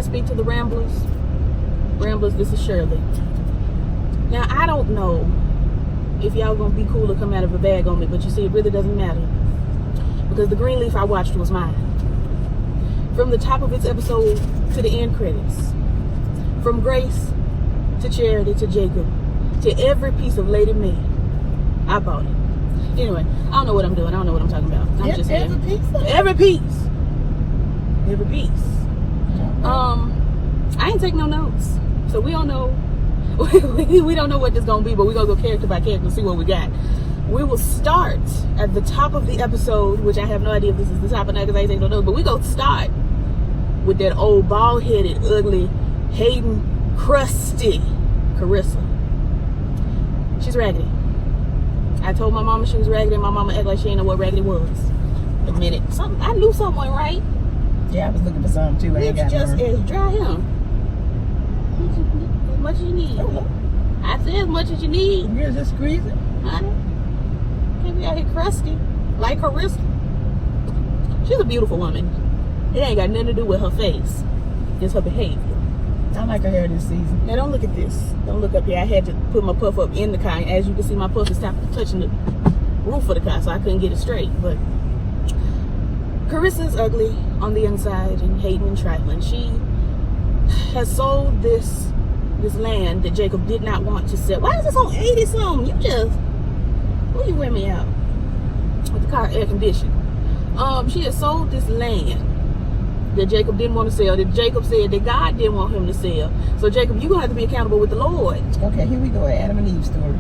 I speak to the Ramblers? Ramblers, this is Shirley. Now, I don't know if y'all gonna be cool to come out of a bag on me, but you see, it really doesn't matter. Because the Greenleaf I watched was mine. From the top of its episode to the end credits. From Grace to Charity to Jacob to every piece of Lady May, I bought it. Anyway, I don't know what I'm doing. I don't know what I'm talking about. I'm just saying. Every piece. Every piece. Every piece. I ain't taking no notes, so we don't know. We don't know what this gonna be, but we're gonna go character by character and see what we got. We will start at the top of the episode, which I have no idea if this is the top or not because I ain't taking no notes, but we gonna start with that old bald-headed, ugly, hating, crusty Carissa. She's raggedy. I told my mama she was raggedy, and my mama acted like she didn't know what raggedy was. The minute I knew someone, right? Yeah, I was looking for something too. It's just as dry him. As much as you need. I said as much as you need. You're just squeezing. Honey. Can't be out here crusty. Like Carissa. She's a beautiful woman. It ain't got nothing to do with her face. It's her behavior. I like her hair this season. Now don't look at this. Don't look up here. I had to put my puff up in the car. As you can see, my puff is touching the roof of the car, so I couldn't get it straight. But Carissa's ugly on the inside and hating and trifling. She has sold this land that Jacob did not want to sell. Why is this on 80 something? Will you wear me out with the car air conditioned? She has sold this land that Jacob didn't want to sell, that Jacob said that God didn't want him to sell. So Jacob, you're gonna have to be accountable with the Lord. Okay, here we go. Adam and Eve story.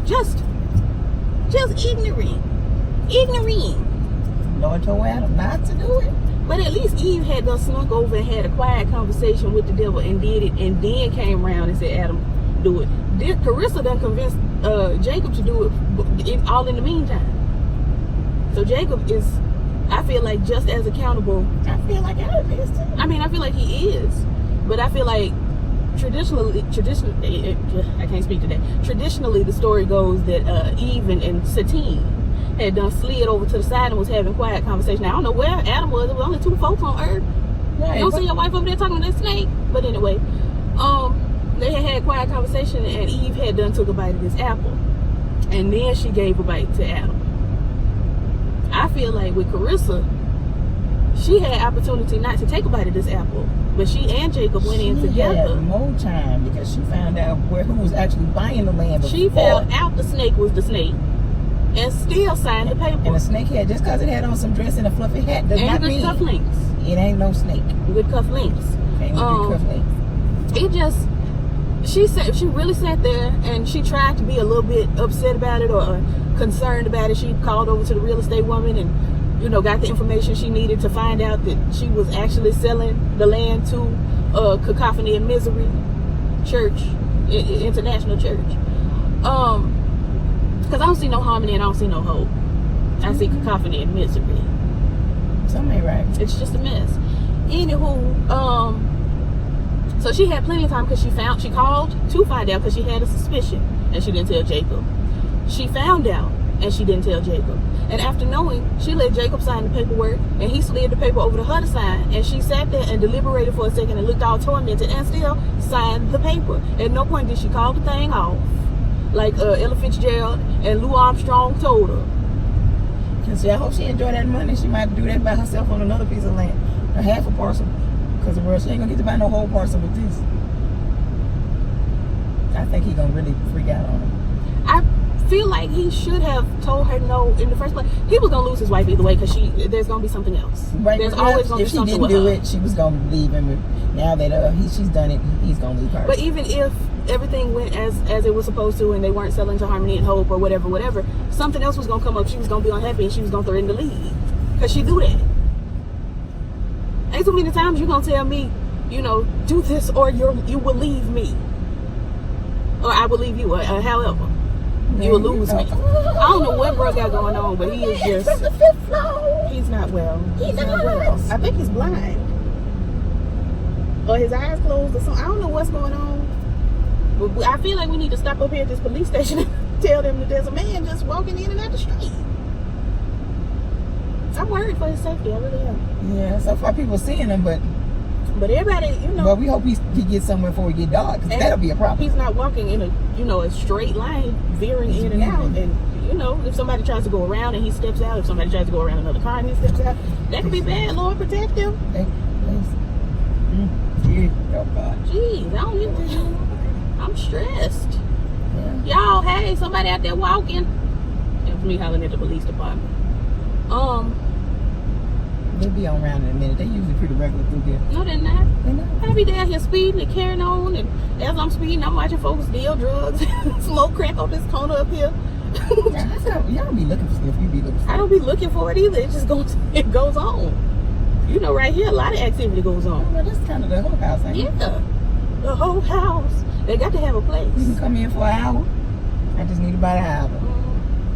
Just ignorant. Lord told Adam not to do it. But at least Eve had done snuck over and had a quiet conversation with the devil and did it, and then came around and said, Adam, do it. Carissa done convinced Jacob to do it all in the meantime. So Jacob is, I feel like, just as accountable. I feel like Adam is too. I mean, I feel like he is. But I feel like traditionally, I can't speak today. Traditionally, the story goes that Eve and Satine had done slid over to the side and was having quiet conversation. Now, I don't know where Adam was. There was only 2 folks on Earth. Right, you don't see your wife over there talking to that snake. But anyway, they had quiet conversation, and Eve had done took a bite of this apple, and then she gave a bite to Adam. I feel like with Carissa, she had opportunity not to take a bite of this apple, but she and Jacob went in together. She had more time because she found out who was actually buying the land before. She found out the snake was the snake and still signed the paper. And the snake had, just because it had on some dress and a fluffy hat, does not mean cufflinks. It ain't no snake. Good cufflinks. Ain't no good cufflinks. It just, she really sat there and she tried to be a little bit upset about it or concerned about it. She called over to the real estate woman and, got the information she needed to find out that she was actually selling the land to Cacophony and Misery Church, International Church. Because I don't see no harmony and I don't see no hope. I see cacophony and misery. Something ain't right. It's just a mess. Anywho, so she had plenty of time because she called to find out because she had a suspicion and she didn't tell Jacob. She found out and she didn't tell Jacob. And after knowing, she let Jacob sign the paperwork and he slid the paper over to her to sign, and she sat there and deliberated for a second and looked all tormented and still signed the paper. At no point did she call the thing off like Ella Fitzgerald and Lou Armstrong told her. See, I hope she enjoyed that money. She might do that by herself on another piece of land, a half a parcel, because she ain't gonna get to buy no whole parcel with this. I think he gonna really freak out on her. I feel like he should have told her no in the first place. He was gonna lose his wife either way because there's gonna be something else. Right. There's always gonna be something with her. If she didn't do it, she was gonna leave him. Now that she's done it, he's gonna leave her. But even if everything went as it was supposed to and they weren't selling to Harmony and Hope or whatever, something else was gonna come up. She was gonna be unhappy and she was gonna threaten to leave because she do that. Ain't so many times you gonna tell me, do this or you will leave me, or I will leave you, or however. You will lose me. I don't know what bro got going on, but he is just. From the 5th floor. He's not well. He's not well. I think he's blind, or his eyes closed, or something. I don't know what's going on. But I feel like we need to stop up here at this police station and tell them that there's a man just walking in and out the street. I'm worried for his safety. I really am. Yeah, so far people seeing him, but But everybody, But we hope he gets somewhere before we get dark, because that'll be a problem. He's not walking in a straight line, veering in and out. And, if somebody tries to go around and he steps out, if somebody tries to go around another car and he steps out, that could be bad. Lord protect him. Oh, God. Jeez, I don't even... I'm stressed. Yeah. Y'all, hey, somebody out there walking. It was me hollering at the police department. They'll be on around in a minute. They usually pretty regular through here. No, they're not. I be down here speeding and carrying on, and as I'm speeding, I'm watching folks deal drugs, smoke crack on this corner up here. Y'all be looking for stuff. You be looking for. I don't be looking for it either. It just goes on. Right here, a lot of activity goes on. Well, that's kind of the whole house, ain't it? Yeah, the whole house. They got to have a place. You can come in for an hour. I just need about an hour.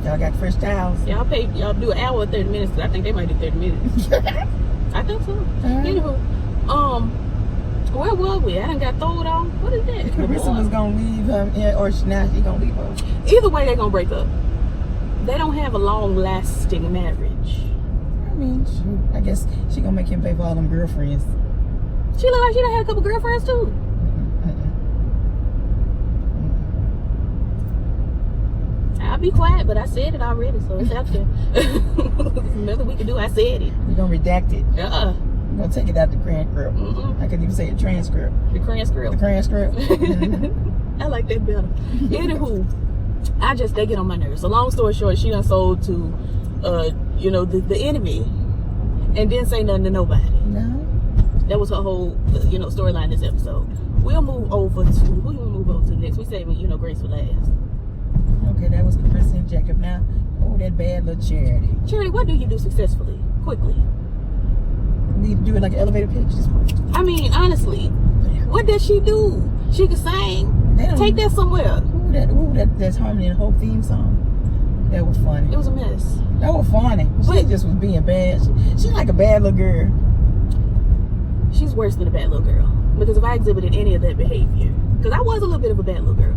Y'all got fresh towels. Y'all do an hour or 30 minutes, because I think they might do 30 minutes. I think so. Anywho, where were we? I done got thrown off. What is that? Carissa was going to leave her, or now she going to leave her. Either way, they're going to break up. They don't have a long-lasting marriage. I mean, I guess she going to make him pay for all them girlfriends. She look like she done had a couple girlfriends, too. I'll be quiet, but I said it already, so it's out there. Nothing we can do. I said it. We're going to redact it. We're going to take it out the transcript. I couldn't even say a transcript. The transcript. The transcript. I like that better. Anywho, they get on my nerves. So long story short, she done sold to, the enemy and didn't say nothing to nobody. No. That was her whole, storyline this episode. We'll move over to, who you want to move over to next? We saving, Grace for last. Okay, that was Carissa and Jacob. Now, that bad little Charity. Charity, what do you do successfully? Quickly. Need to do it like an elevator pitch. I mean, honestly, what does she do? She can sing. Take that somewhere. That's harmony in the whole theme song. That was funny. It was a mess. That was funny. She just was being bad. She's like a bad little girl. She's worse than a bad little girl. Because if I exhibited any of that behavior, because I was a little bit of a bad little girl.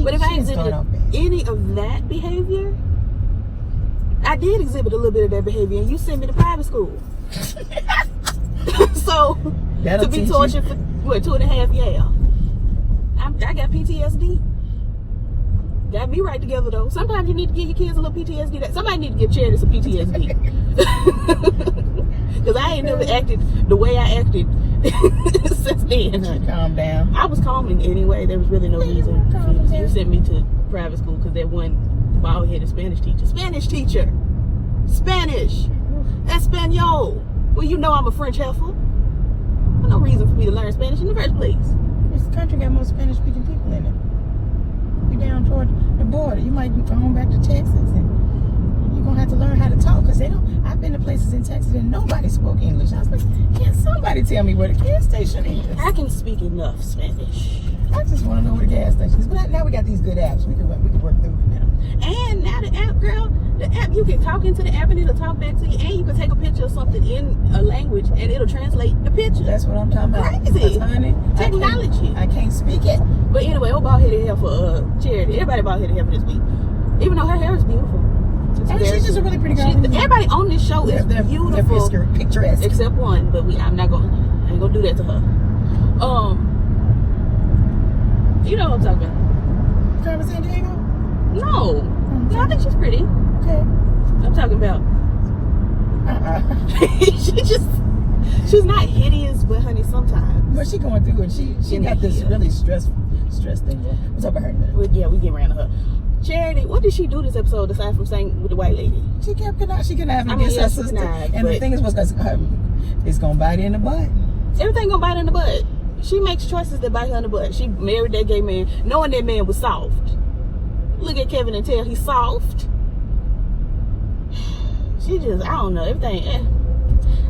But if I exhibited any of that behavior, I did exhibit a little bit of that behavior, and you sent me to private school. So, to be tortured for, 2.5 years. I got PTSD. Got me right together, though. Sometimes you need to give your kids a little PTSD. Somebody need to give Charity some PTSD. Because I ain't never acted the way I acted since then. Calm down. I was calming anyway. There was really no reason. You sent me to private school because that one bald-headed Spanish teacher. Spanish. Espanol. Well, I'm a French heifer. There's no reason for me to learn Spanish in the first place. This country got more Spanish-speaking people in it. You're down toward the border. You might go home back to Texas, and you're gonna have to learn how to talk, because they don't. I've been to places in Texas and nobody spoke English. I was like, can somebody tell me where the gas station is? I can speak enough Spanish. I just want to know where the gas station is. But now we got these good apps. We can work through it now. And now the app, girl, you can talk into the app and it'll talk back to you, and you can take a picture of something in a language and it'll translate the picture. That's what I'm talking about. Crazy. Honey, technology. I can't speak it. But anyway, bald-headed hair for Charity. Everybody bald-headed hair for this week. Even though her hair is beautiful. She's just a really pretty girl. Everybody on this show is beautiful. They're picturesque. Except one, but I ain't gonna do that to her. You know what I'm talking about. Carmen San Diego? No. No, I think she's pretty. Okay. I'm talking about. She's not hideous, but honey, sometimes. But she going through it. She got this really stress thing. We'll talk about her in a minute. Yeah, we get around to her. Charity, what did she do this episode aside from singing with the white lady? She couldn't have against her sister. And the thing is, it's gonna bite her in the butt. Everything gonna bite her in the butt. She makes choices that bite her in the butt. She married that gay man, knowing that man was soft. Look at Kevin and tell he's soft. She just, I don't know, everything.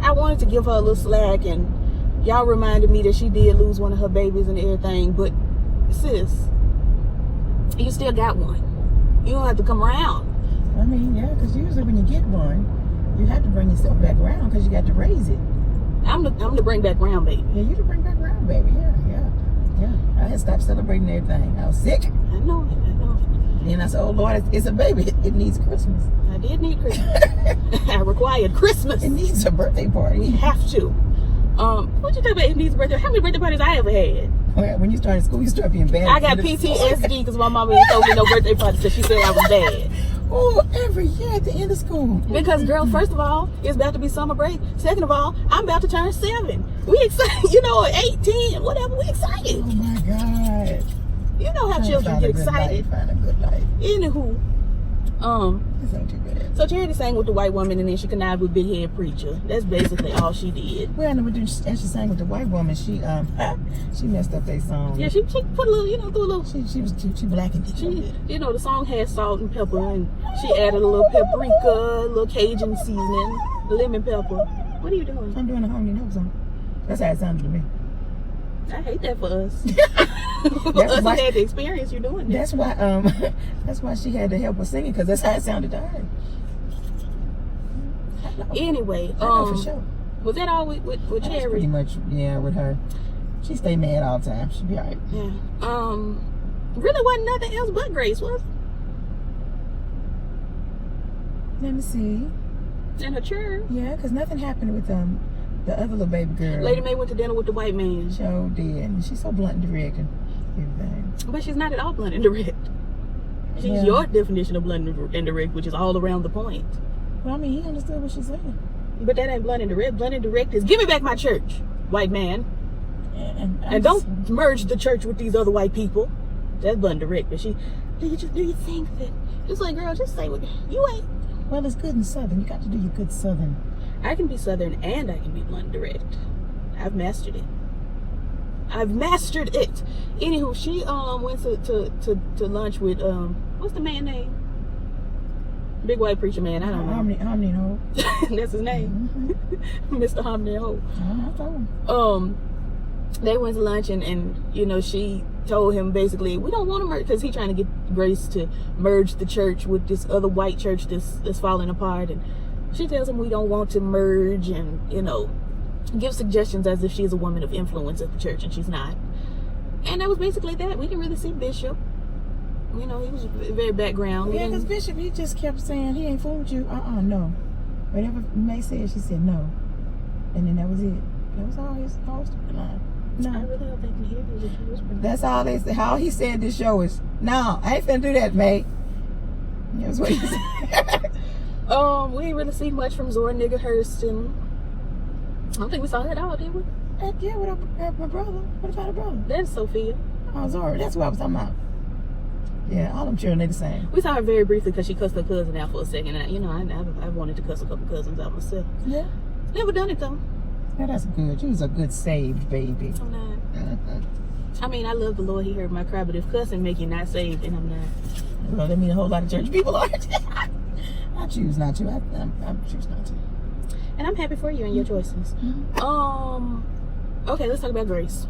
I wanted to give her a little slack, and y'all reminded me that she did lose one of her babies and everything, but sis, you still got one. You don't have to come around. I mean, yeah, because usually when you get one, you have to bring yourself back around because you got to raise it. I'm the bring back round baby. Yeah, you the bring back round baby. Yeah. I had stopped celebrating everything. I was sick. I know it. Then I said, oh Lord, it's a baby. It needs Christmas. I did need Christmas. I required Christmas. It needs a birthday party. We have to. What you talking about? Amnesia's birthday? How many birthday parties I ever had? When you started school, you started being bad. I got PTSD because my mama didn't throw me no birthday parties because she said I was bad. Oh, every year at the end of school. Because, girl, first of all, it's about to be summer break. Second of all, I'm about to turn 7. We excited, 8, 10, whatever. We excited. Oh my God. You know how children get excited. Find a good life. Anywho, this ain't too good. So Charity sang with the white woman, and then she connived with Big Head Preacher. That's basically all she did. Well, no, but she sang with the white woman. She messed up their song. Yeah, she put a little, threw a little. She blackened it. The song had salt and pepper, and she added a little paprika, a little Cajun seasoning, lemon pepper. What are you doing? I'm doing a homie note song. That's how it sounded to me. I hate that for us. For us who had the experience, you're doing that. That's why she had to help us singing, because that's how it sounded to her. Anyway, I know for sure. Was that all with Cherry? Pretty much, yeah, with her. She stay mad all the time. She be alright. Yeah. Really wasn't nothing else but Grace, was it? Let me see. And her church. Yeah, because nothing happened with the other little baby girl. Lady Mae went to dinner with the white man. Sure did. And she's so blunt and direct and everything. But she's not at all blunt and direct. She's your definition of blunt and direct, which is all around the point. Well, I mean, he understood what she's saying. But that ain't blunt and direct. Blunt and direct is, give me back my church, white man. And don't merge the church with these other white people. That's blunt and direct. But do you think that? It's like, girl, just say what you ain't. Well, it's good in Southern. You got to do your good Southern. I can be Southern and I can be blunt and direct. I've mastered it. Anywho, she went to lunch with what's the man name? Big white preacher man. I don't know. Hominy Ho. That's his name. Mr. Hominy Ho. I told him. They went to lunch and she told him basically, we don't want to merge, because he's trying to get Grace to merge the church with this other white church that's falling apart, and she tells him we don't want to merge, and give suggestions as if she's a woman of influence at the church, and she's not. And that was basically that. We didn't really see Bishop. He was very background. Yeah, because Bishop, he just kept saying he ain't fooled you. No. Whatever May said, she said no. And then that was it. That was all his whole storyline. No. I really don't think he heard what she was. That's all they said. How he said this show is, no, I ain't finna do that, May. That's what he said. We ain't really seen much from Zora Nigga Hurston. I don't think we saw her at all, did we? Yeah, with my brother. What about her brother? That's Sophia. Oh, Zora. That's what I was talking about. Yeah, all them children, they the same. We saw her very briefly because she cussed her cousin out for a second. And, I wanted to cuss a couple cousins out myself. Yeah. Never done it, though. Yeah, that's good. You was a good saved baby. I'm not. I mean, I love the Lord. He heard my cry. But if cussing make you not saved, then I'm not. Well, that means a whole lot of church people aren't. I choose not to. I choose not to. And I'm happy for you and your choices. Okay, let's talk about Grace.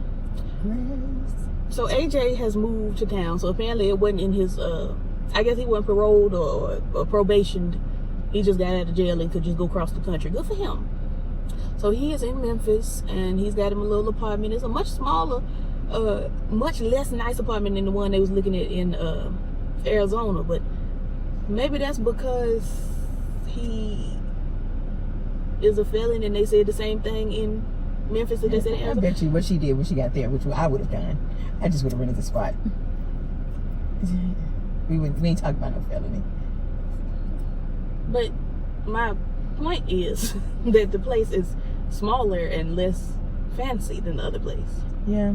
So AJ has moved to town. So apparently it wasn't in his, I guess he wasn't paroled or probationed. He just got out of jail and could just go across the country. Good for him. So he is in Memphis and he's got him a little apartment. It's a much smaller, much less nice apartment than the one they was looking at in Arizona. But maybe that's because he is a felon and they said the same thing in Memphis that they said in Arizona. I bet you what she did when she got there, which I would have done. I just would have rented the spot. We ain't talking about no felony. But my point is that the place is smaller and less fancy than the other place. Yeah.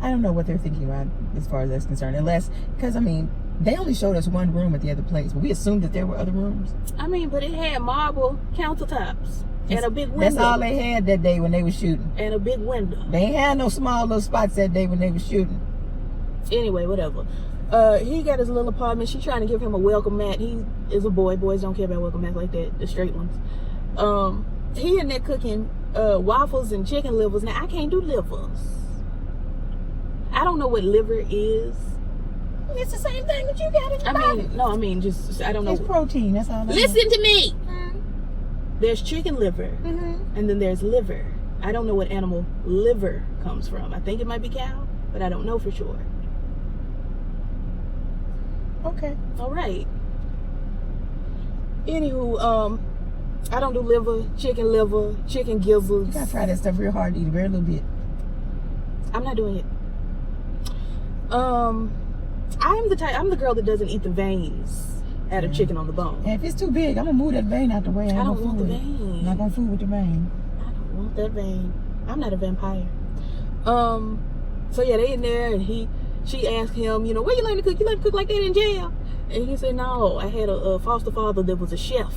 I don't know what they're thinking about as far as that's concerned. Unless, because, I mean, they only showed us one room at the other place, but we assumed that there were other rooms. I mean, but it had marble countertops and a big window. That's all they had that day when they were shooting. And a big window. They ain't had no small little spots that day when they were shooting. Anyway, whatever. He got his little apartment. She's trying to give him a welcome mat. He is a boy. Boys don't care about welcome mats like that, the straight ones. He in there cooking waffles and chicken livers. Now, I can't do livers. I don't know what liver is. It's the same thing that you got in your body. I mean, just, I don't know. It's protein, that's all. Listen to me. There's chicken liver, and then there's liver. I don't know what animal liver comes from. I think it might be cow, but I don't know for sure. Okay. All right. Anywho, I don't do liver, chicken gizzards. You gotta try that stuff real hard to eat a very little bit. I'm not doing it. I'm the girl that doesn't eat the veins out of chicken on the bone. And if it's too big, I'm gonna move that vein out the way. I don't want the vein. I'm not gonna fool with the vein. I don't want that vein. I'm not a vampire. So yeah, they in there, and she asked him, you know, where you learn to cook? You learn to cook like that in jail? And he said, no, I had a foster father that was a chef.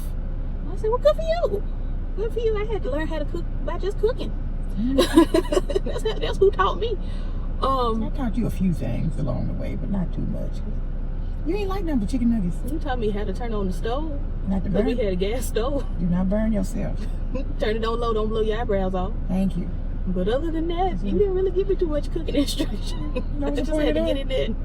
I said, well, good for you. Good for you. I had to learn how to cook by just cooking. That's who taught me. I taught you a few things along the way, but not too much. You ain't like nothing but chicken nuggets. You taught me how to turn on the stove. Not to burn. We had a gas stove. Do not burn yourself. Turn it on low, don't blow your eyebrows off. Thank you. But other than that, you didn't really give me too much cooking instruction. I just had to get in there and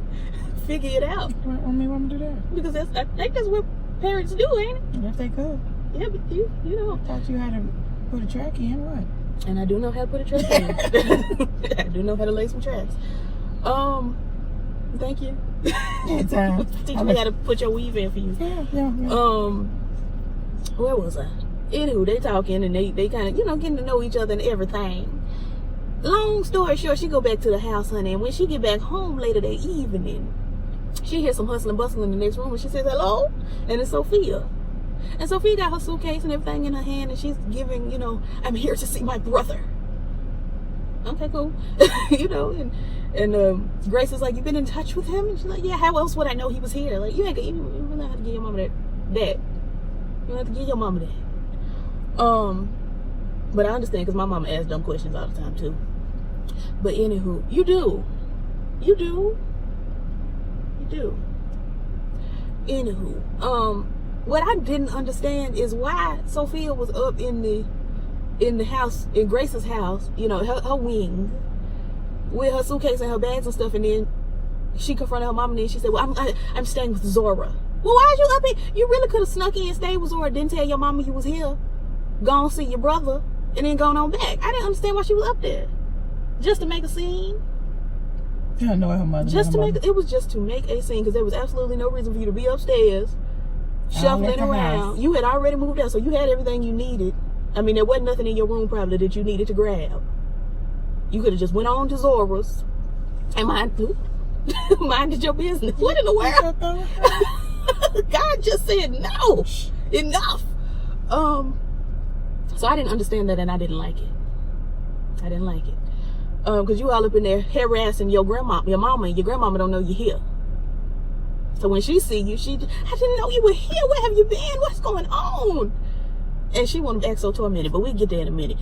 figure it out. Why me do that? Because I think that's what parents do, ain't it? If they could. Yeah, but you know. I taught you how to put a track in, what? And I do know how to put a track in. I do know how to lay some tracks. Thank you. Anytime. Teach me how to put your weave in for you. Yeah. Where was I? Anywho, they talking and they kind of, you know, getting to know each other and everything. Long story short, she go back to the house, honey, and when she get back home later that evening, she hears some hustling bustling in the next room, and she says, hello? And it's Sophia. And Sophia got her suitcase and everything in her hand, and she's giving, you know, I'm here to see my brother. Okay, cool. You know, and Grace is like, you been in touch with him? And she's like, yeah, how else would I know he was here? Like, you really have to give your mama that. You have to give your mama that. But I understand, because my mama asks dumb questions all the time, too. But anywho, you do. Anywho, what I didn't understand is why Sophia was up in the house, in Grace's house, you know, her wing, with her suitcase and her bags and stuff, and then she confronted her mom, and then she said, well, I'm staying with Zora. Well, why are you up here? You really could have snuck in and stayed with Zora, didn't tell your mama you was here, gone see your brother, and then gone on back. I didn't understand why she was up there. Just to make a scene? I don't know her mother. It was just to make a scene, because there was absolutely no reason for you to be upstairs shuffling around. You had already moved out, so you had everything you needed. I mean, there wasn't nothing in your room probably that you needed to grab. You could have just went on to Zora's and minded your business. What in the world? God just said no. Enough. So I didn't understand that, and I didn't like it. Because you all up in there harassing your mama and your grandmama don't know you're here. So when she see you, I didn't know you were here. Where have you been? What's going on? And she wanted to act so tormented, but we'll get there in a minute.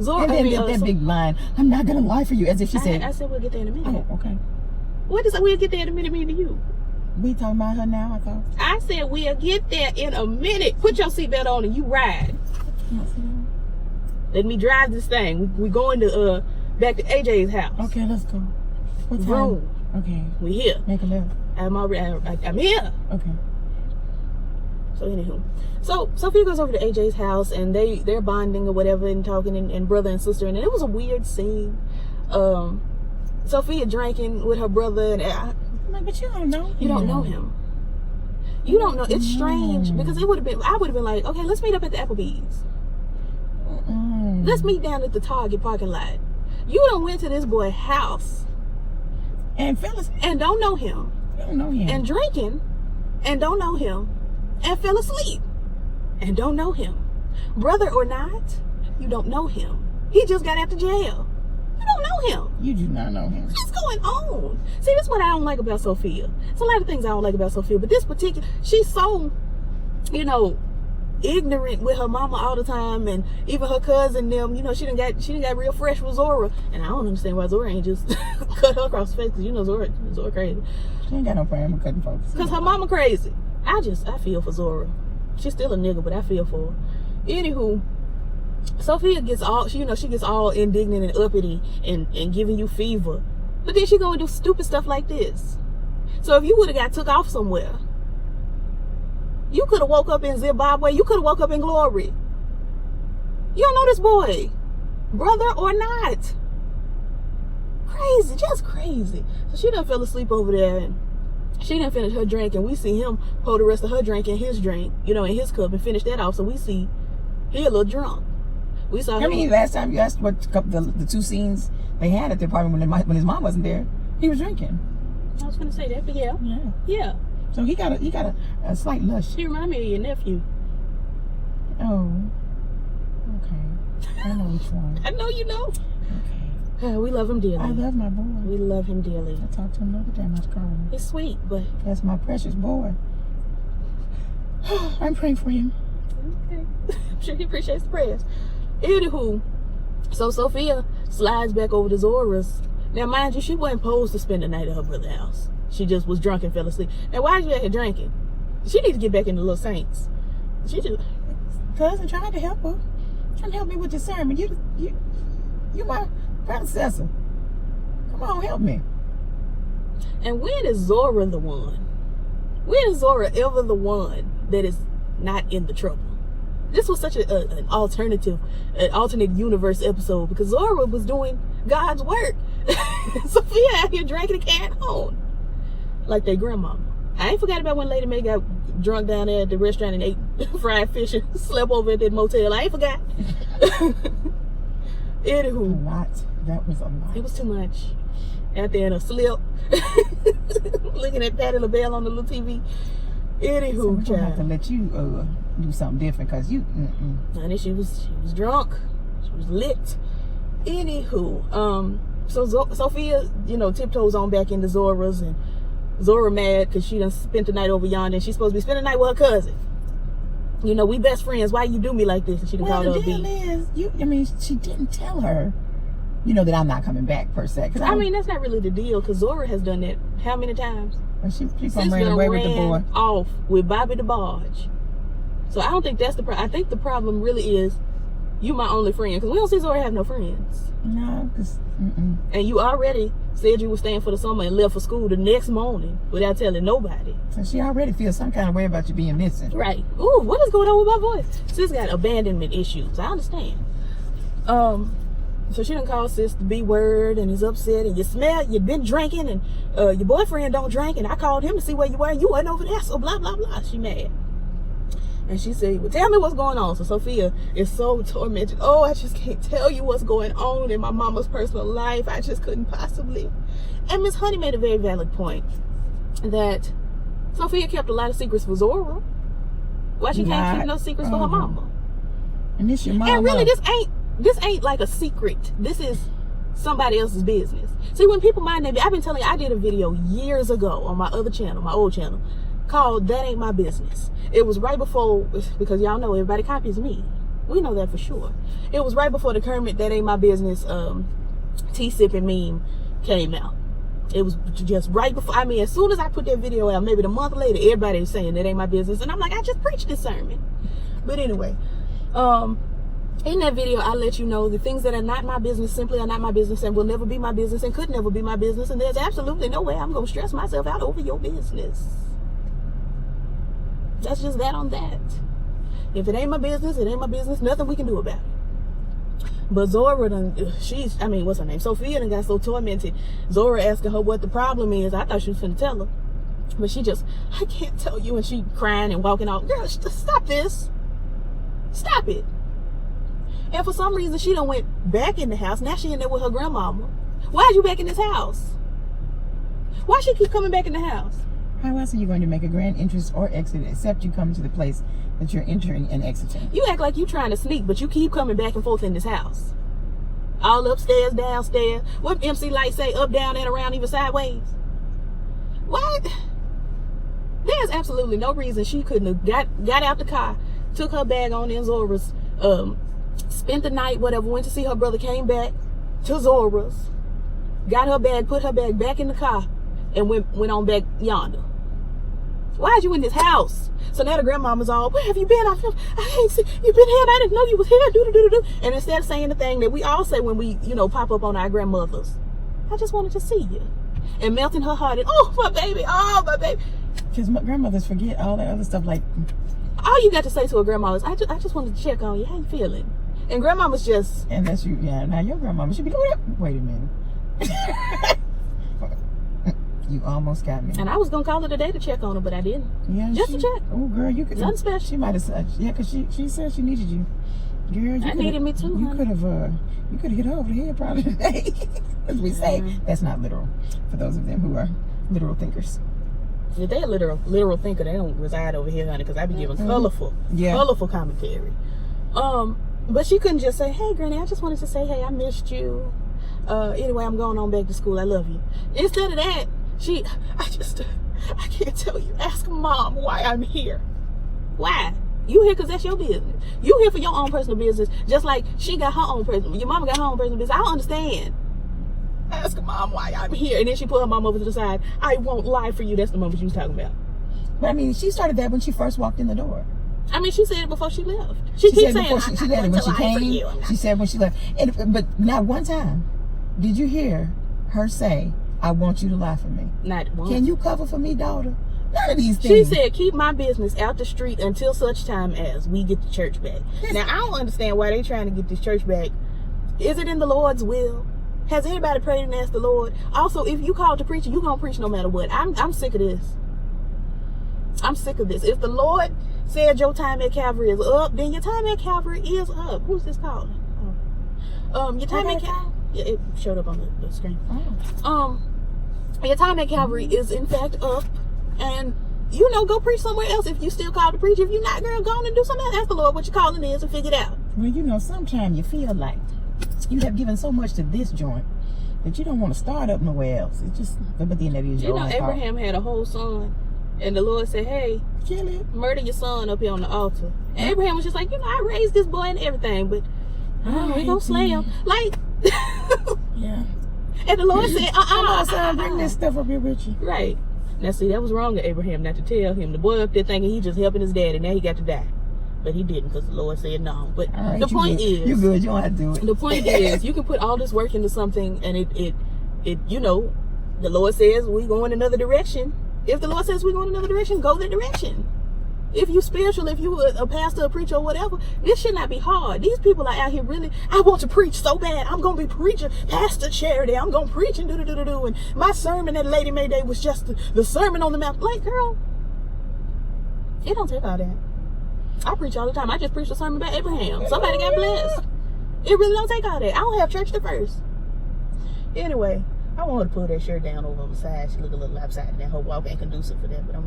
Zora, and then that big line, I'm not going to lie for you, as if she said. I said we'll get there in a minute. Oh, okay. What does we'll get there in a minute mean to you? We talking about her now, I thought. I said we'll get there in a minute. Put your seatbelt on and you ride. Let me drive this thing. We going to back to AJ's house. Okay, let's go. What time? Room. Okay. We here. Make a left. I'm here. Okay. So anywho, so Sophia goes over to AJ's house, and they're bonding or whatever and talking, and brother and sister, and it was a weird scene. Sophia drinking with her brother, and but you don't know him. You don't know him. You don't know. It's strange, because I would have been like, okay, let's meet up at the Applebee's. Let's meet down at the Target parking lot. You done went to this boy's house and fell asleep and don't know him. You don't know him. And drinking and don't know him, and fell asleep and don't know him. Brother or not, you don't know him. He just got out of jail. You don't know him. You do not know him. What's going on? See, that's what I don't like about Sophia. It's a lot of things I don't like about Sophia, but this particular, she's so, you know, ignorant with her mama all the time, and even her cousin them, you know, she done got real fresh with Zora, and I don't understand why Zora ain't just cut her across the face, because you know Zora crazy. She ain't got no problem with cutting folks. Because her mama crazy. I feel for Zora. She's still a nigga, but I feel for her. Anywho, Sophia gets all, she gets all indignant and uppity and giving you fever, but then she go and do stupid stuff like this. So if you would have got took off somewhere, you could have woke up in Zimbabwe. You could have woke up in glory. You don't know this boy, brother or not. Crazy, just crazy. So she done fell asleep over there, and she done finished her drink, and we see him pour the rest of her drink in his drink, you know, in his cup, and finish that off. So we see He a little drunk. We saw him. I mean, last time you asked what the two scenes they had at the apartment when his mom wasn't there, he was drinking. I was gonna say that, but yeah. Yeah. So he got a slight lush. He remind me of your nephew. Oh. Okay. I know which one. I know you know. Okay. We love him dearly. I love my boy. We love him dearly. I talked to him the other day. I was calling. He's sweet, but That's my precious boy. I'm praying for him. okay. I'm sure he appreciates the prayers. Anywho, so Sophia slides back over to Zora's. Now, mind you, she wasn't supposed to spend the night at her brother's house. She just was drunk and fell asleep. Now, why is you out here drinking? She need to get back in the Little Saints. She just... Cousin tried to help her. Trying to help me with the sermon. You my predecessor. Come on, help me. And when is Zora the one? When is Zora ever the one that is not in the trouble? This was such an alternate universe episode because Zora was doing God's work. Sophia out here drinking and carrying on like their grandmama. I ain't forgot about when Lady Mae got drunk down there at the restaurant and ate fried fish and slept over at that motel. I ain't forgot. Anywho, A lot. That was a lot. it was too much. Out there in a slip, looking at Patti LaBelle on the little TV. Anywho, So we're gonna have to child. let you do something different because you. Honey, she was drunk. She was lit. Anywho, so Sophia, tiptoes on back into Zora's, and Zora mad because she done spent the night over yonder, and she's supposed to be spending the night with her cousin. We best friends. Why you do me like this? And she done Well, called the her a deal B. is, she didn't tell her, that I'm not coming back per se. Cause I mean, that's not really the deal because Zora has done that how many times? she ran away with the boy. Off with Bobby the Barge. So I don't think that's the problem. I think the problem really is you my only friend because we don't see Zora have no friends. No, because. And you already said you were staying for the summer and left for school the next morning without telling nobody. So she already feels some kind of way about you being missing. Right. Ooh, what is going on with my voice? Sis got abandonment issues. I understand. So she done called sis the B word and is upset, and you've been drinking, and your boyfriend don't drink, and I called him to see where you were, and you wasn't over there, so blah, blah, blah. She mad. And she said, well, tell me what's going on. So Sophia is so tormented. Oh, I just can't tell you what's going on in my mama's personal life. I just couldn't possibly. And Miss Honey made a very valid point that Sophia kept a lot of secrets for Zora. Why she can't keep no secrets for her mama? And this your mama. And really, this ain't like a secret. This is somebody else's business. See, when people mind their, I've been telling you, I did a video years ago on my other channel, my old channel, called That Ain't My Business. It was right before, because y'all know everybody copies me. We know that for sure. It was right before the Kermit That Ain't My Business tea sipping meme came out. It was just right before. I mean, as soon as I put that video out, maybe a month later, everybody was saying that ain't my business. And I'm like, I just preached this sermon. But anyway, in that video, I let you know the things that are not my business simply are not my business and will never be my business and could never be my business. And there's absolutely no way I'm going to stress myself out over your business. That's just that on that. If it ain't my business, it ain't my business. Nothing we can do about it. But Zora done, what's her name? Sophia done got so tormented. Zora asking her what the problem is. I thought she was finna tell her. But she just, I can't tell you. And she crying and walking out. Girl, stop this. Stop it. And for some reason, she done went back in the house. Now she in there with her grandmama. Why are you back in this house? Why she keep coming back in the house? How else are you going to make a grand entrance or exit except you come to the place that you're entering and exiting? You act like you trying to sneak, but you keep coming back and forth in this house. All upstairs, downstairs. What MC Light say? Up, down, and around, even sideways. What? There's absolutely no reason she couldn't have got out the car, took her bag on in Zora's, spent the night, whatever, went to see her brother, came back to Zora's, got her bag, put her bag back in the car, and went on back yonder. Why are you in this house? So now the grandmama's all, where have you been? I ain't see you been here and I didn't know you was here. Do. And instead of saying the thing that we all say when we, pop up on our grandmothers, I just wanted to see you. And melting her heart and, oh my baby. Because my grandmothers forget all that other stuff like. All you got to say to a grandma is, I just wanted to check on you. How you feeling? And grandmama's just. And that's you, yeah. Now your grandmama should be doing that. Wait a minute. You almost got me. And I was gonna call her today to check on her, but I didn't. Yeah, just to check. Oh, girl, you could. Nothing special. She might have said, yeah, because she said she needed you. Girl, I needed me too. You could have hit her over the head probably today. As we say, that's not literal. For those of them who are literal thinkers. If they're literal thinker, they don't reside over here, honey, because I be giving colorful commentary. But she couldn't just say, hey, Granny, I just wanted to say, hey, I missed you. Anyway, I'm going on back to school. I love you. Instead of that, I can't tell you. Ask Mom why I'm here. Why? You here because that's your business. You here for your own personal business, just like she got her own personal. Your mama got her own personal business. I don't understand. Ask Mom why I'm here. And then she put her mom over to the side. I won't lie for you. That's the moment she was talking about. But I mean, she started that when she first walked in the door. I mean, she said it before she left. She keeps saying she said it when she came. She said when she left. But not one time did you hear her say, I want you to lie for me. Not once. Can you cover for me, daughter? None of these things. She said, keep my business out the street until such time as we get the church back. Now, I don't understand why they trying to get this church back. Is it in the Lord's will? Has anybody prayed and asked the Lord? Also, if you called to preach, you're going to preach no matter what. I'm sick of this. I'm sick of this. If the Lord said your time at Calvary is up, then your time at Calvary is up. Who's this calling? Your time at Calvary. Yeah, it showed up on the screen. Your time at Calvary is in fact up. And, go preach somewhere else if you still called to preach. If you're not, girl, go on and do something else. Ask the Lord what your calling is and figure it out. Well, sometimes you feel like you have given so much to this joint that you don't want to start up nowhere else. It's just, but then that is your own Abraham had a whole son. And the Lord said, hey, kill it. Murder your son up here on the altar. And Abraham was just like, I raised this boy and everything, but we gonna slay him. Like, yeah. And the Lord said, son, bring this stuff up here with you. Right. Now, see, that was wrong of Abraham not to tell him. The boy up there thinking he just helping his dad, and now he got to die. But he didn't because the Lord said no. But right, the point is... You're good. You don't have to do it. The point is, you can put all this work into something, and it the Lord says we go in another direction. If the Lord says we go in another direction, go that direction. If you spiritual, if you a pastor, a preacher, or whatever, this should not be hard. These people are out here really, I want to preach so bad. I'm going to be preaching, Pastor Charity. I'm going to preach and do. And my sermon that Lady Mayday was just the Sermon on the Mount. Like, girl, it don't take all that. I preach all the time. I just preached a sermon about Abraham. Somebody got blessed. It really don't take all that. I don't have church to first. Anyway, I want her to pull that shirt down over on the side. She look a little lopsided and her walk ain't conducive for that. But I'm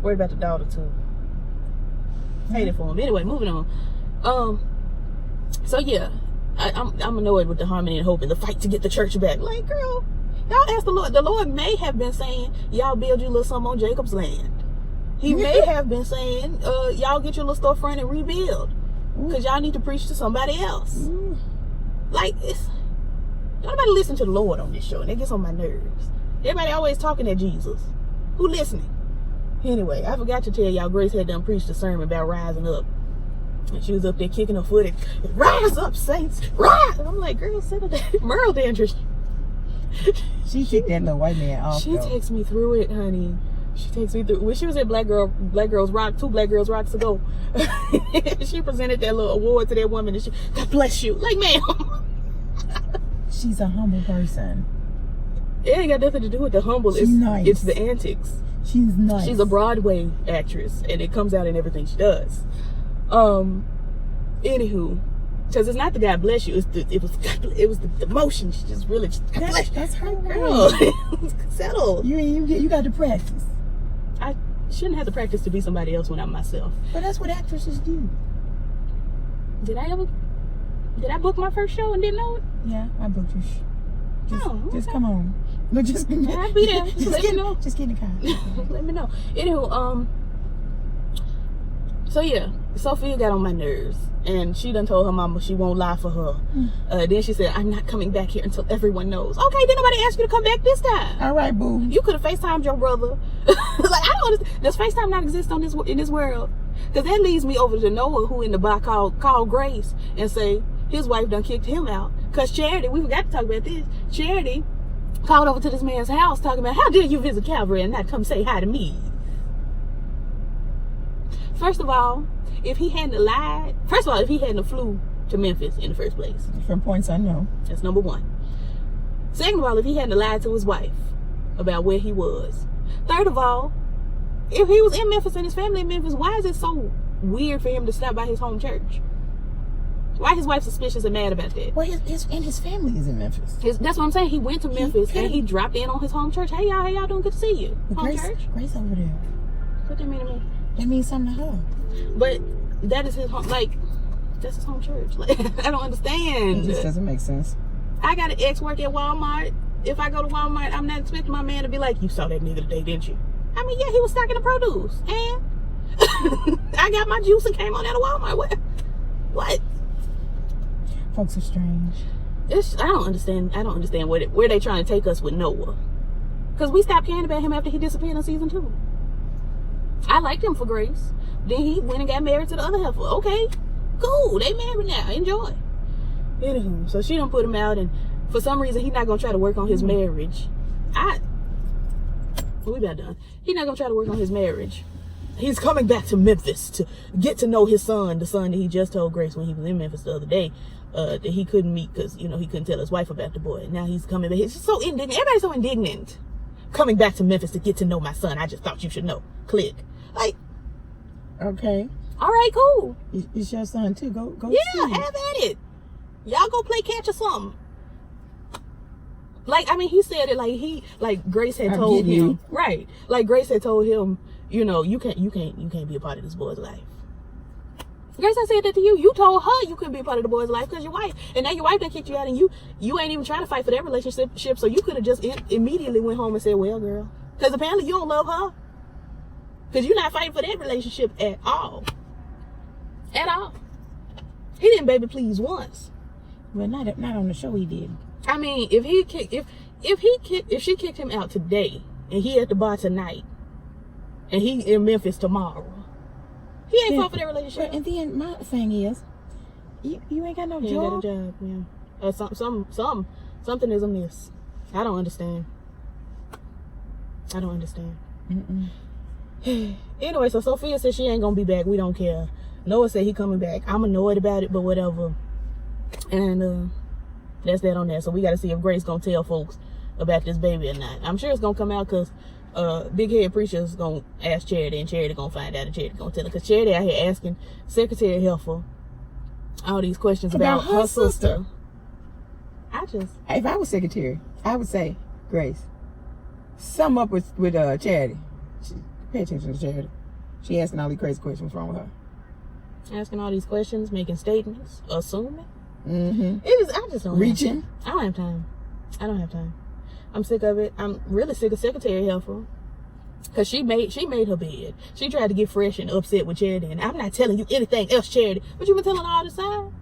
worried about the daughter too. Hate it for him. Anyway, moving on. So yeah, I'm annoyed with the harmony and hope and the fight to get the church back. Like, girl, y'all ask the Lord. The Lord may have been saying, y'all build your little something on Jacob's land. He may have been saying, y'all get your little storefront and rebuild. Because y'all need to preach to somebody else. Like, nobody listen to the Lord on this show, and it gets on my nerves. Everybody always talking at Jesus. Who listening? Anyway, I forgot to tell y'all, Grace had done preached a sermon about rising up. And she was up there kicking her foot and, rise up, saints, rise! And I'm like, girl, settle down. Merle Dandridge. She kicked that little white man off. She takes me through it, honey. She takes me through. When she was at Black Girls Rock, 2 Black Girls Rocks ago, she presented that little award to that woman, and she, God bless you. Like, ma'am. She's a humble person. It ain't got nothing to do with the humble. She's nice. It's the antics. She's nice. She's a Broadway actress, and it comes out in everything she does. Anywho, because it's not the God bless you. It was the emotion. She just really God bless you. That's her girl. Settle. You got to practice. I shouldn't have to practice to be somebody else when I'm myself. But that's what actresses do. Did I book my first show and didn't know it? Yeah, I booked you. Just come on. But I'll be there. Just let me know. Just get in the car. Let me know. Anywho, so yeah, Sophia got on my nerves, and she done told her mama she won't lie for her. Then she said, I'm not coming back here until everyone knows. Okay, then nobody asked you to come back this time. All right, boo. You could have FaceTimed your brother. Like, I don't understand. Does FaceTime not exist in this world? Because that leads me over to Noah, who in the bar called Grace and say his wife done kicked him out. Because Charity, we forgot to talk about this. Charity called over to this man's house talking about, how dare you visit Calvary and not come say hi to me? First of all, if he hadn't lied, if he hadn't flew to Memphis in the first place. From points unknown. That's number one. Second of all, if he hadn't lied to his wife, about where he was. Third of all, if he was in Memphis and his family in Memphis, why is it so weird for him to stop by his home church? Why his wife suspicious and mad about that? Well, his family is in Memphis. That's what I'm saying. He went to Memphis and he dropped in on his home church. Hey y'all doing? Good to see you. Home church? Grace over there. What that mean to me? That means something to her. But that is his home, like, that's his home church. Like, I don't understand. It just doesn't make sense. I got an ex work at Walmart. If I go to Walmart, I'm not expecting my man to be like, you saw that nigga today, didn't you? I mean, yeah, he was stocking the produce. And I got my juice and came on out of Walmart. What? Folks are strange. I don't understand where they trying to take us with Noah. Because we stopped caring about him after he disappeared on season 2. I liked him for Grace. Then he went and got married to the other heifer. Okay, cool. They married now. Enjoy. Anywho, so she done put him out, and for some reason he not gonna try to work on his marriage. We about done. He not gonna try to work on his marriage. He's coming back to Memphis to get to know his son, the son that he just told Grace when he was in Memphis the other day, that he couldn't meet because, he couldn't tell his wife about the boy. Now he's coming back. He's just so indignant. Everybody's so indignant. Coming back to Memphis to get to know my son. I just thought you should know. Click. Like, okay. All right, cool. It's your son too. Go. Yeah, see. have at it. Y'all go play catch or something. Like, I mean, he said it like Grace had told him. Right. Like Grace had told him, you can't be a part of this boy's life. Grace, I said that to you. You told her you couldn't be a part of the boy's life because your wife. And now your wife done kicked you out, and you ain't even trying to fight for that relationship. So you could have just immediately went home and said, well, girl. Because apparently you don't love her. Because you're not fighting for that relationship at all. At all. He didn't baby please once. Well, not on the show he did. I mean, if she kicked him out today and he at the bar tonight and he in Memphis tomorrow, he ain't fought for that relationship. And then my thing is, you ain't got no job. Ain't got a job, yeah. Something is amiss. I don't understand. Anyway, so Sophia said she ain't gonna be back. We don't care. Noah said he coming back. I'm annoyed about it, but whatever. And that's that on that. So we got to see if Grace gonna tell folks about this baby or not. I'm sure it's gonna come out because Big Head Preacher is gonna ask Charity, and Charity gonna find out, and Charity gonna tell her. Because Charity out here asking Secretary Helfer all these questions about her sister. If I was secretary, I would say, Grace, sum up with Charity. Pay attention to Charity. She asking all these crazy questions. What's wrong with her? Asking all these questions, making statements, assuming. Mm-hmm. I just don't reaching. I don't have time. I'm sick of it. I'm really sick of Secretary Helfer. Because she made her bed. She tried to get fresh and upset with Charity. And I'm not telling you anything else, Charity. But you've been telling all this time.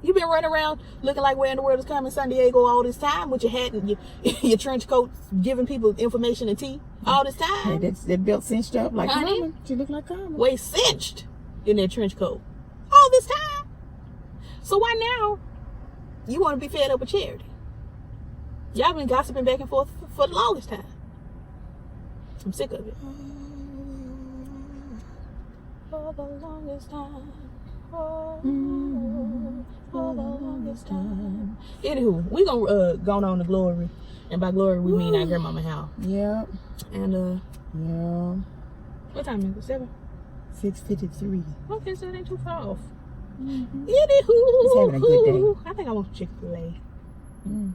You've been running around looking like where in the world is coming San Diego all this time with your hat and your trench coat, giving people information and tea all this time. Hey, that belt cinched up like Carmen. She looked like Carmen. Way cinched in that trench coat all this time. So why now you want to be fed up with Charity? Y'all been gossiping back and forth for the longest time. I'm sick of it. For the longest time. For the longest time. Anywho, we gonna go on to Glory. And by Glory, we mean our grandmama house. Yep. And, yeah. What time is it? 7? 6:53. Okay, so it ain't too far off. Mm-hmm. Anywho. It's having a good day. I think I want some Chick-fil-A. Mm.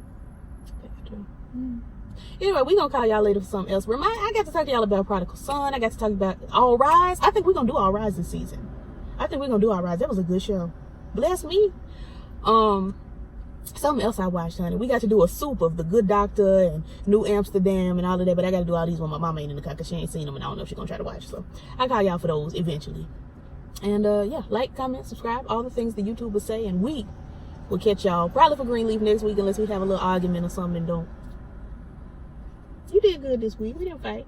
Anyway, we gonna call y'all later for something else. I got to talk to y'all about Prodigal Son. I got to talk about All Rise. I think we're gonna do All Rise this season. That was a good show. Bless me. Something else I watched, honey. We got to do a soup of The Good Doctor and New Amsterdam and all of that, but I got to do all these when my mama ain't in the car because she ain't seen them and I don't know if she's gonna try to watch. So I'll call y'all for those eventually. And yeah, like, comment, subscribe, all the things the YouTubers say, and we will catch y'all probably for Greenleaf next week unless we have a little argument or something and don't. You did good this week. We didn't fight.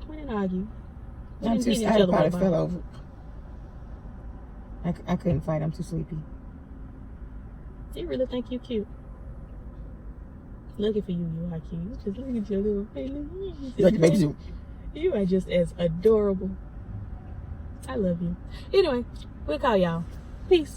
We didn't argue. I probably fell over. I couldn't fight. I'm too sleepy. You really think you cute? Looking for you, you are cute. Just look at your little face. You are just as adorable. I love you. Anyway, we'll call y'all. Peace.